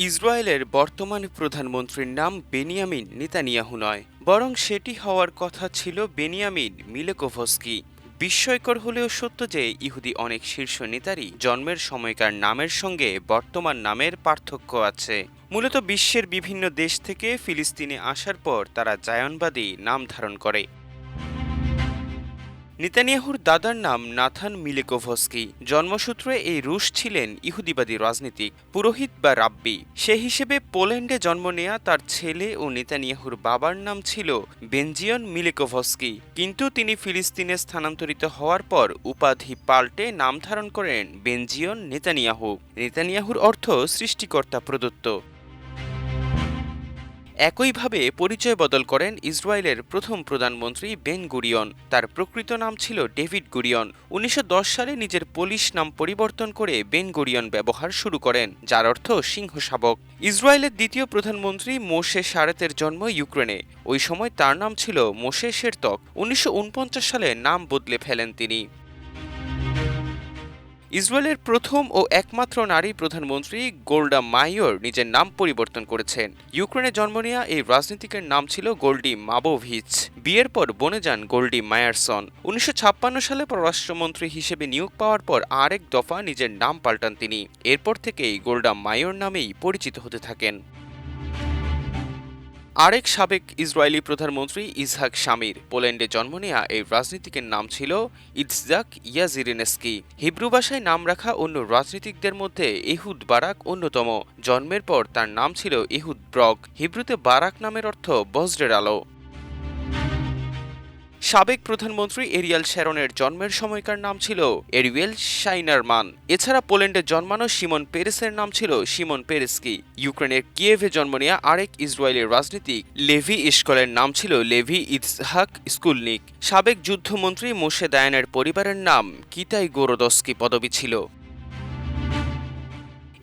ইসরায়েলের বর্তমান প্রধানমন্ত্রীর নাম বেনিয়ামিন নেতানিয়াহু নয়, বরং সেটি হওয়ার কথা ছিল বেনিয়ামিন মিলেকোভস্কি। বিস্ময়কর হলেও সত্য যে ইহুদি অনেক শীর্ষ নেতারই জন্মের সময়কার নামের সঙ্গে বর্তমান নামের পার্থক্য আছে। মূলত বিশ্বের বিভিন্ন দেশ থেকে ফিলিস্তিনে আসার পর তারা জায়নবাদী নাম ধারণ করে। নেতানিয়াহুর দাদার নাম নাথান মিলেকোভস্কি। জন্মসূত্রে এই রুশ ছিলেন ইহুদিবাদী রাজনীতিক, পুরোহিত বা রাব্বি। সে হিসেবে পোল্যান্ডে জন্ম নেয়া তার ছেলে ও নেতানিয়াহুর বাবার নাম ছিল বেনজিয়ন মিলেকোভস্কি, কিন্তু তিনি ফিলিস্তিনে স্থানান্তরিত হওয়ার পর উপাধি পাল্টে নাম ধারণ করেন বেনজিয়ন নেতানিয়াহু। নেতানিয়াহুর অর্থ সৃষ্টিকর্তা প্রদত্ত। একইভাবে পরিচয় বদল করেন ইসরায়েলের প্রথম প্রধানমন্ত্রী বেন গুরিয়ন। তার প্রকৃত নাম ছিল ডেভিড গুরিয়ন। ১৯১০ সালে নিজের পোলিশ নাম পরিবর্তন করে বেন গুরিয়ন ব্যবহার শুরু করেন, যার অর্থ সিংহ শাবক। ইসরায়েলের দ্বিতীয় প্রধানমন্ত্রী মোশে শারেতের জন্ম ইউক্রেনে। ওই সময় তার নাম ছিল মোশে শেরতক। ১৯৪৯ সালে নাম বদলে ফেলেন তিনি। ইসরায়েলের প্রথম ও একমাত্র নারী প্রধানমন্ত্রী গোল্ডা মাইর নিজের নাম পরিবর্তন করেছেন। ইউক্রেনে জন্ম নেওয়া এই রাজনীতিকের নাম ছিল গোল্ডি মাবোভিচ। বিয়ের পর বনে যান গোল্ডি মায়ারসন। ১৯৫৬ সালে পররাষ্ট্রমন্ত্রী হিসেবে নিয়োগ পাওয়ার পর আরেক দফা নিজের নাম পাল্টান তিনি। এরপর থেকেই গোল্ডা মাইর নামেই পরিচিত হতে থাকেন। আরেক সাবেক ইসরায়েলি প্রধানমন্ত্রী ইসহাক শামির। পোল্যান্ডে জন্ম নেয়া এই রাজনীতিকের নাম ছিল ইৎজাক ইয়াজিরিনেস্কি। হিব্রু ভাষায় নাম রাখা অন্য রাজনীতিকদের মধ্যে এহুদ বারাক অন্যতম। জন্মের পর তার নাম ছিল এহুদ ব্রগ। হিব্রুতে বারাক নামের অর্থ বজ্রের আলো। সাবেক প্রধানমন্ত্রী এরিয়াল শ্যারনের জন্মের সময়কার নাম ছিল এরিয়েল শাইনারমান। এছাড়া পোল্যান্ডে জন্মানো শিমন পেরেসের নাম ছিল শিমন পেরেস্কি। ইউক্রেনের কিয়েভে জন্ম নেওয়া আরেক ইসরায়েলি রাজনীতিক লেভি ইশকলের নাম ছিল লেভি ইৎহাক স্কুলনিক। সাবেক যুদ্ধমন্ত্রী মোশে দায়ানের পরিবারের নাম কিতাই গোরোদস্কি পদবি ছিল।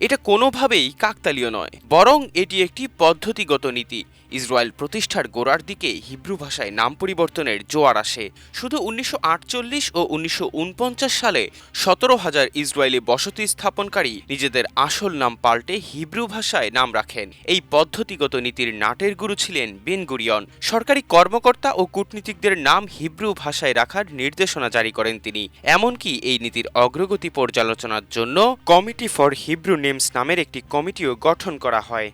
এটা কোনোভাবেই কাকতালীয় নয়, বরং এটি একটি পদ্ধতিগত নীতি। ইসরায়েল প্রতিষ্ঠার গোড়ার দিকে হিব্রু ভাষায় নাম পরিবর্তনের জোয়ার আসে। শুধু ১৯৪৮ ও ১৯৪৯ সালে ১৭,০০০ ইসরায়েলি বসতি স্থাপনকারী নিজেদের আসল নাম পাল্টে হিব্রু ভাষায় নাম রাখেন। এই পদ্ধতিগত নীতির নাটের গুরু ছিলেন বেন গুরিয়ন। সরকারি কর্মকর্তা ও কূটনীতিকদের নাম হিব্রু ভাষায় রাখার নির্দেশনা জারি করেন তিনি। এমনকি এই নীতির অগ্রগতি পর্যালোচনার জন্য কমিটি ফর হিব্রু নেমস নামের একটি কমিটিও গঠন করা হয়।